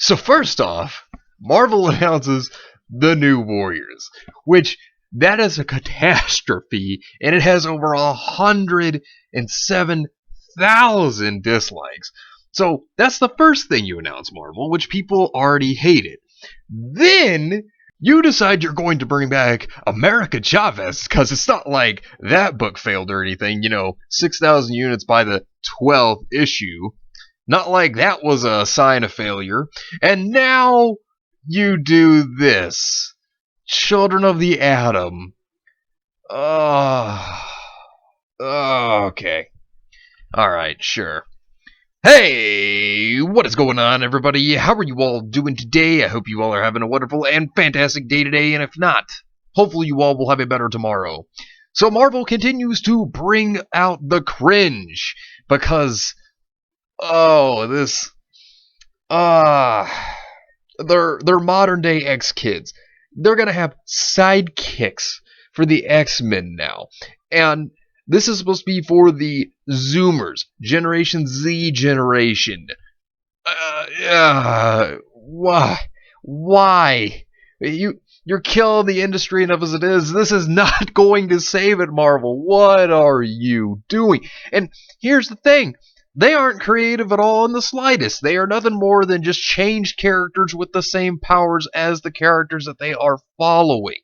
So first off, Marvel announces the New Warriors, which that is a catastrophe, and it has over 107,000 dislikes. So that's the first thing you announce, Marvel, which people already hated. Then you decide you're going to bring back America Chavez, because it's not like that book failed or anything. 6,000 units by the 12th issue. Not like that was a sign of failure. And now you do this. Children of the Atom. Okay. Alright, sure. Hey, what is going on, everybody? How are you all doing today? I hope you all are having a wonderful and fantastic day today, and if not, hopefully you all will have a better tomorrow. So Marvel continues to bring out the cringe, because, they're modern day X-Kids. They're gonna have sidekicks for the X-Men now, and this is supposed to be for the Zoomers, Generation Z generation. Why? Why? You're killing the industry enough as it is. This is not going to save it, Marvel. What are you doing? And here's the thing. They aren't creative at all in the slightest. They are nothing more than just changed characters with the same powers as the characters that they are following.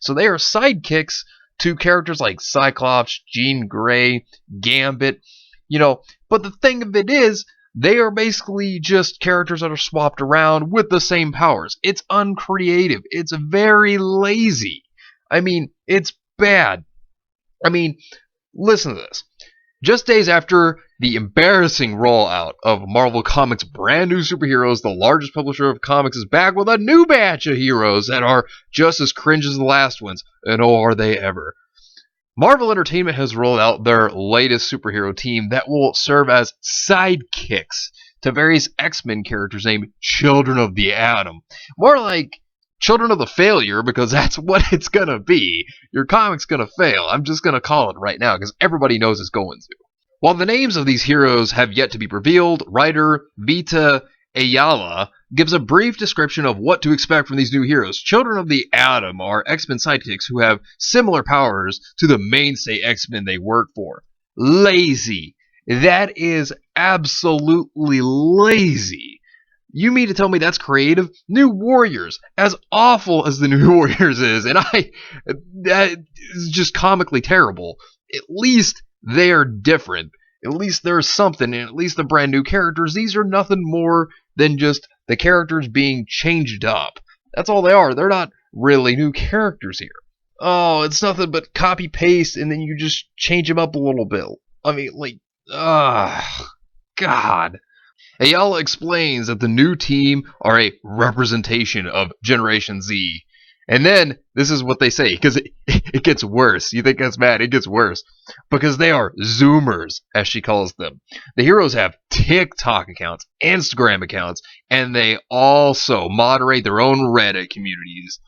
So they are sidekicks to characters like Cyclops, Jean Grey, Gambit, but the thing of it is, they are basically just characters that are swapped around with the same powers. It's uncreative. It's very lazy. It's bad. Listen to this. Just days after the embarrassing rollout of Marvel Comics' brand new superheroes, the largest publisher of comics is back with a new batch of heroes that are just as cringe as the last ones, and oh, are they ever. Marvel Entertainment has rolled out their latest superhero team that will serve as sidekicks to various X-Men characters named Children of the Atom. More like Children of the Failure, because that's what it's gonna be. Your comic's gonna fail. I'm just gonna call it right now, because everybody knows it's going to. While the names of these heroes have yet to be revealed, writer Vita Ayala gives a brief description of what to expect from these new heroes. Children of the Atom are X-Men sidekicks who have similar powers to the mainstay X-Men they work for. Lazy. That is absolutely lazy. You mean to tell me that's creative? New Warriors, as awful as the New Warriors is, and that is just comically terrible. At least they're different. At least there's something, and at least the brand new characters, these are nothing more than just the characters being changed up. That's all they are. They're not really new characters here. Oh, it's nothing but copy-paste, and then you just change them up a little bit. God. Ayala explains that the new team are a representation of Generation Z. And then, this is what they say, because it gets worse. You think that's bad? It gets worse. Because they are Zoomers, as she calls them. The heroes have TikTok accounts, Instagram accounts, and they also moderate their own Reddit communities.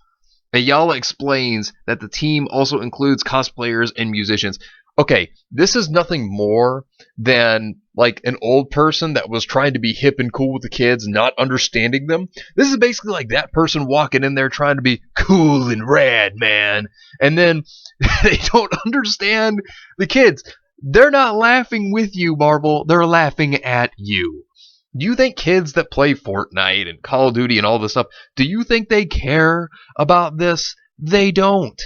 Ayala explains that the team also includes cosplayers and musicians. Okay, this is nothing more than like an old person that was trying to be hip and cool with the kids, not understanding them. This is basically like that person walking in there trying to be cool and rad, man. And then they don't understand the kids. They're not laughing with you, Marvel. They're laughing at you. Do you think kids that play Fortnite and Call of Duty and all this stuff, do you think they care about this? They don't.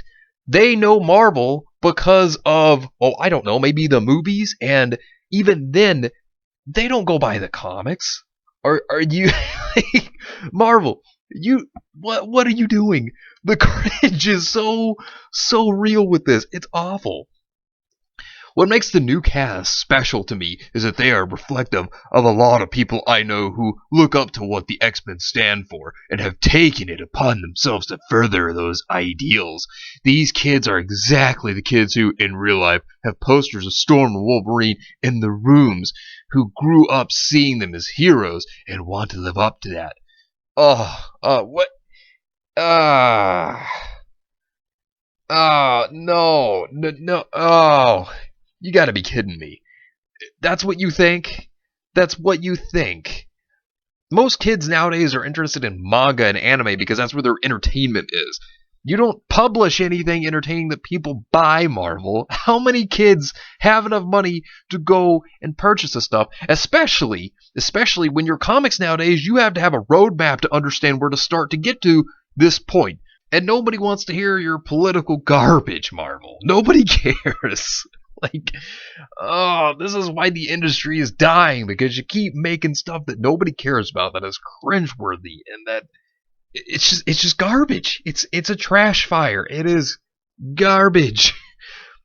They know Marvel because of, I don't know, maybe the movies, and even then, they don't go by the comics. Are you Marvel? What are you doing? The cringe is so real with this. It's awful. What makes the new cast special to me is that they are reflective of a lot of people I know who look up to what the X-Men stand for and have taken it upon themselves to further those ideals. These kids are exactly the kids who, in real life, have posters of Storm and Wolverine in the rooms, who grew up seeing them as heroes and want to live up to that. No. You gotta be kidding me. That's what you think? That's what you think. Most kids nowadays are interested in manga and anime because that's where their entertainment is. You don't publish anything entertaining that people buy, Marvel. How many kids have enough money to go and purchase this stuff? Especially when your comics nowadays, you have to have a roadmap to understand where to start to get to this point. And nobody wants to hear your political garbage, Marvel. Nobody cares. Like, oh, this is why the industry is dying, because you keep making stuff that nobody cares about, that is cringeworthy, and that it's just garbage. It's a trash fire. It is garbage.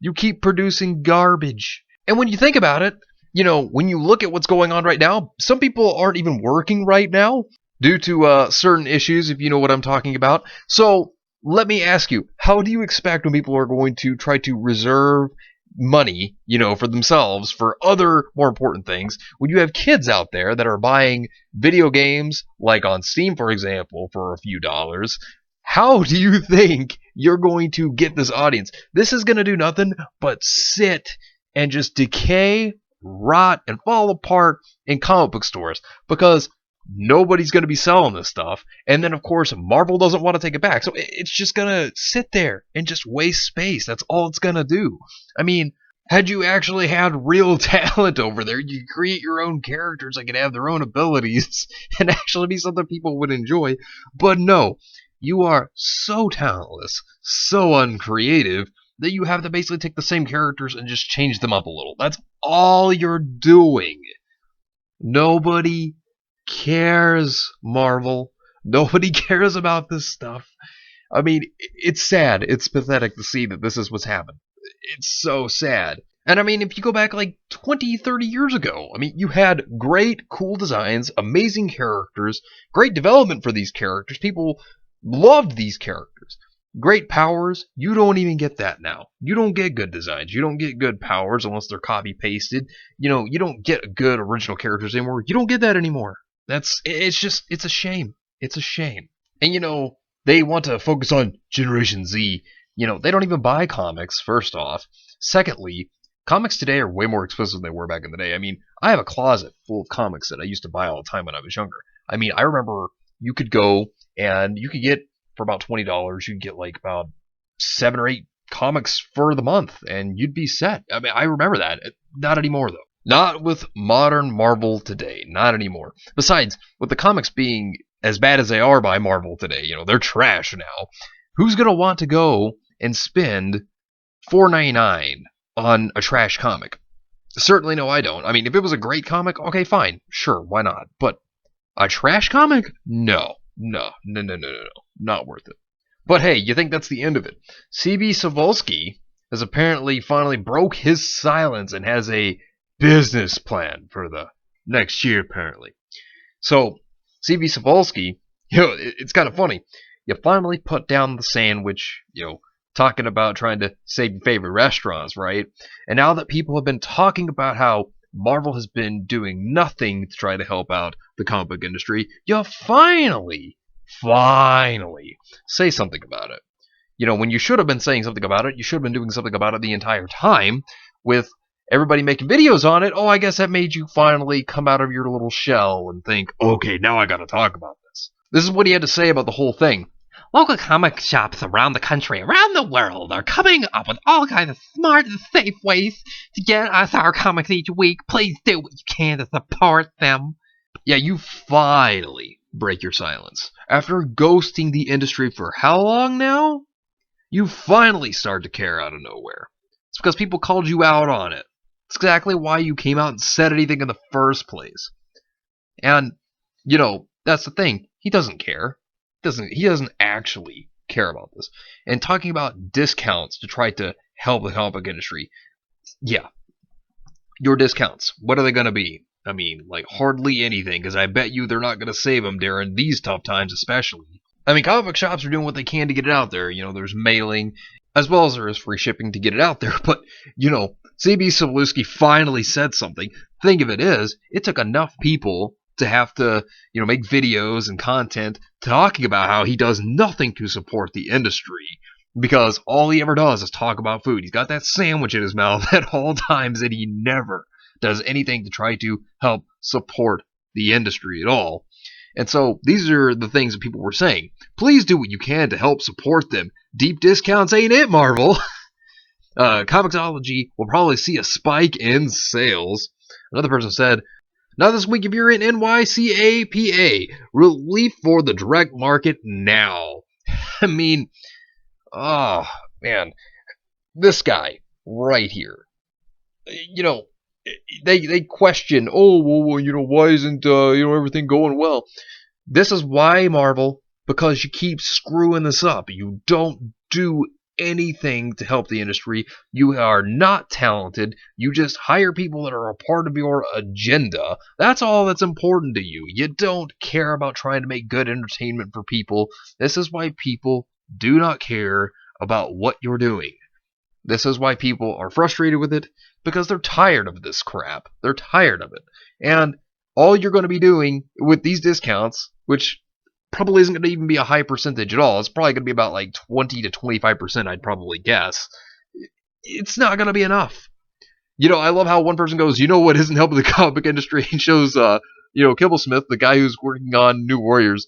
You keep producing garbage. And when you think about it, when you look at what's going on right now, some people aren't even working right now due to certain issues, if you know what I'm talking about. So let me ask you, how do you expect when people are going to try to reserve money, for themselves, for other more important things, when you have kids out there that are buying video games, like on Steam, for example, for a few dollars? How do you think you're going to get this audience? This is going to do nothing but sit and just decay, rot, and fall apart in comic book stores, because nobody's going to be selling this stuff. And then, of course, Marvel doesn't want to take it back. So it's just going to sit there and just waste space. That's all it's going to do. I mean, had you actually had real talent over there, you could create your own characters that could have their own abilities and actually be something people would enjoy. But no, you are so talentless, so uncreative, that you have to basically take the same characters and just change them up a little. That's all you're doing. Nobody cares, Marvel. Nobody cares about this stuff. I mean, it's sad. It's pathetic to see that this is what's happened. It's so sad. And I mean, if you go back like 20, 30 years ago, I mean, you had great, cool designs, amazing characters, great development for these characters. People loved these characters. Great powers. You don't even get that now. You don't get good designs. You don't get good powers unless they're copy pasted. You don't get good original characters anymore. You don't get that anymore. It's a shame. It's a shame. And they want to focus on Generation Z. They don't even buy comics, first off. Secondly, comics today are way more expensive than they were back in the day. I mean, I have a closet full of comics that I used to buy all the time when I was younger. I mean, I remember you could go and you could get, for about $20, you could get like about 7 or 8 comics for the month, and you'd be set. I mean, I remember that. Not anymore, though. Not with modern Marvel today. Not anymore. Besides, with the comics being as bad as they are by Marvel today, they're trash now. Who's going to want to go and spend $4.99 on a trash comic? Certainly no, I don't. I mean, if it was a great comic, okay, fine. Sure, why not? But a trash comic? No. Not worth it. But hey, you think that's the end of it. Cebulski has apparently finally broke his silence and has a business plan for the next year, apparently. So, Cebulski, it's kind of funny. You finally put down the sandwich, talking about trying to save your favorite restaurants, right? And now that people have been talking about how Marvel has been doing nothing to try to help out the comic book industry, you finally say something about it. When you should have been saying something about it, you should have been doing something about it the entire time, with everybody making videos on it. Oh, I guess that made you finally come out of your little shell and think, okay, now I gotta talk about this. This is what he had to say about the whole thing. Local comic shops around the country, around the world, are coming up with all kinds of smart and safe ways to get us our comics each week. Please do what you can to support them. Yeah, you finally break your silence. After ghosting the industry for how long now? You finally start to care out of nowhere. It's because people called you out on it. It's exactly why you came out and said anything in the first place. And, that's the thing. He doesn't care. He doesn't actually care about this. And talking about discounts to try to help the comic book industry. Yeah. Your discounts. What are they going to be? I mean, like, hardly anything, because I bet you they're not going to save them during these tough times especially. I mean, comic book shops are doing what they can to get it out there. There's mailing, as well as there is free shipping to get it out there. But, Cebulski finally said something. Thing of it is, it took enough people to have to, make videos and content talking about how he does nothing to support the industry, because all he ever does is talk about food. He's got that sandwich in his mouth at all times, and he never does anything to try to help support the industry at all. And so these are the things that people were saying. Please do what you can to help support them. Deep discounts ain't it, Marvel. Comixology will probably see a spike in sales. Another person said, not this week if you're in NYCAPA. Relief for the direct market now. I mean, oh, man. This guy right here. You know, they question, oh, well, why isn't, everything going well? This is why, Marvel, because you keep screwing this up. You don't do anything to help the industry. You are not talented. You just hire people that are a part of your agenda. That's all that's important to you. You don't care about trying to make good entertainment for people. This is why people do not care about what you're doing. This is why people are frustrated with it, because they're tired of this crap. They're tired of it. And all you're going to be doing with these discounts, which probably isn't going to even be a high percentage at all. It's probably going to be about like 20 to 25%, I'd probably guess. It's not going to be enough. I love how one person goes, what isn't helping the comic industry? And shows, Kibblesmith, the guy who's working on New Warriors,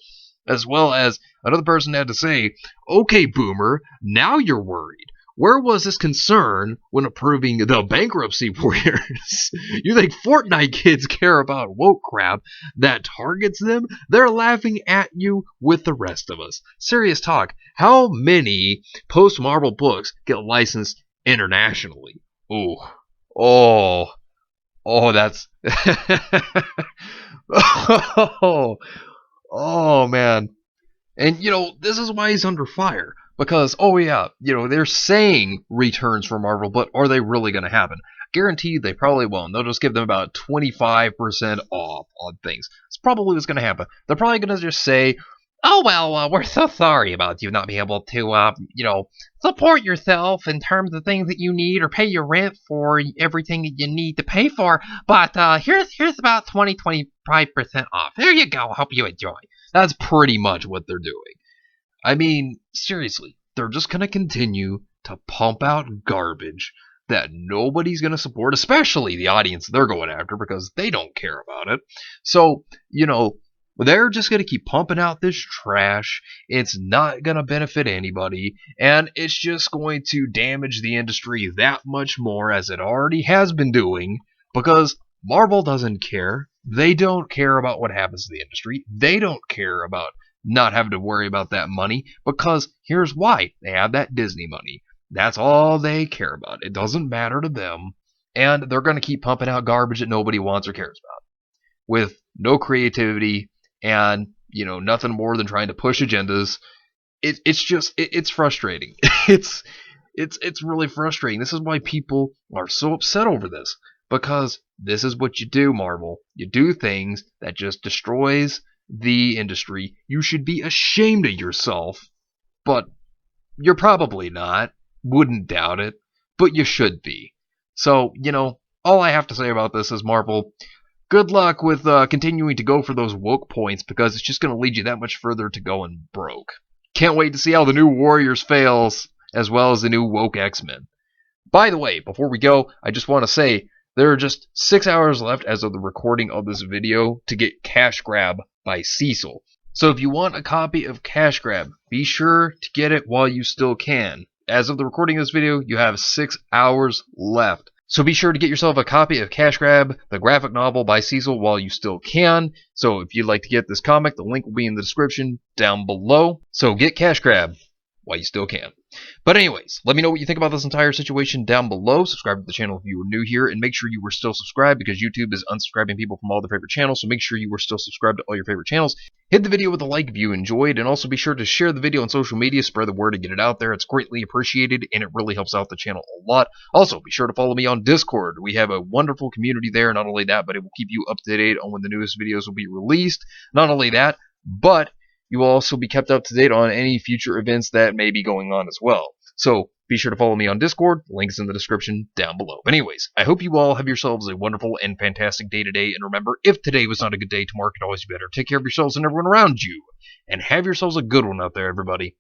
as well as another person had to say, okay, Boomer, now you're worried. Where was this concern when approving the bankruptcy warriors? You think Fortnite kids care about woke crap that targets them? They're laughing at you with the rest of us. Serious talk. How many post-Marvel books get licensed internationally? Oh, that's... oh, man. And, this is why he's under fire. Because, they're saying returns for Marvel, but are they really going to happen? Guaranteed they probably won't. They'll just give them about 25% off on things. It's probably what's going to happen. They're probably going to just say, oh, well, we're so sorry about you not being able to, support yourself in terms of things that you need or pay your rent for everything that you need to pay for. But here's about 25% off. There you go. Hope you enjoy. That's pretty much what they're doing. I mean, seriously, they're just going to continue to pump out garbage that nobody's going to support, especially the audience they're going after, because they don't care about it. So, they're just going to keep pumping out this trash. It's not going to benefit anybody, and it's just going to damage the industry that much more, as it already has been doing, because Marvel doesn't care. They don't care about what happens to the industry. They don't care about not having to worry about that money, because here's why. They have that Disney money. That's all they care about. It doesn't matter to them, and they're going to keep pumping out garbage that nobody wants or cares about, with no creativity and, nothing more than trying to push agendas. It's frustrating. It's really frustrating. This is why people are so upset over this, because this is what you do, Marvel. You do things that just destroys the industry. You should be ashamed of yourself, but you're probably not. Wouldn't doubt it, but you should be. So, all I have to say about this is, Marvel, good luck with continuing to go for those woke points, because it's just going to lead you that much further to going broke. Can't wait to see how the new Warriors fails, as well as the new woke X-Men. By the way, before we go, I just want to say, there are just 6 hours left as of the recording of this video to get Cash Grab by Cecil. So if you want a copy of Cash Grab, be sure to get it while you still can. As of the recording of this video, you have 6 hours left. So be sure to get yourself a copy of Cash Grab, the graphic novel by Cecil, while you still can. So if you'd like to get this comic, the link will be in the description down below. So get Cash Grab while you still can. But anyways, let me know what you think about this entire situation down below. Subscribe to the channel if you were new here, and make sure you were still subscribed, because YouTube is unsubscribing people from all their favorite channels, so make sure you were still subscribed to all your favorite channels. Hit the video with a like if you enjoyed, and also be sure to share the video on social media, spread the word and get it out there. It's greatly appreciated, and it really helps out the channel a lot. Also, be sure to follow me on Discord. We have a wonderful community there. Not only that, but it will keep you up to date on when the newest videos will be released. Not only that, but you will also be kept up to date on any future events that may be going on as well. So be sure to follow me on Discord. Links in the description down below. But anyways, I hope you all have yourselves a wonderful and fantastic day today. And remember, if today was not a good day, tomorrow could always be better. Take care of yourselves and everyone around you. And have yourselves a good one out there, everybody.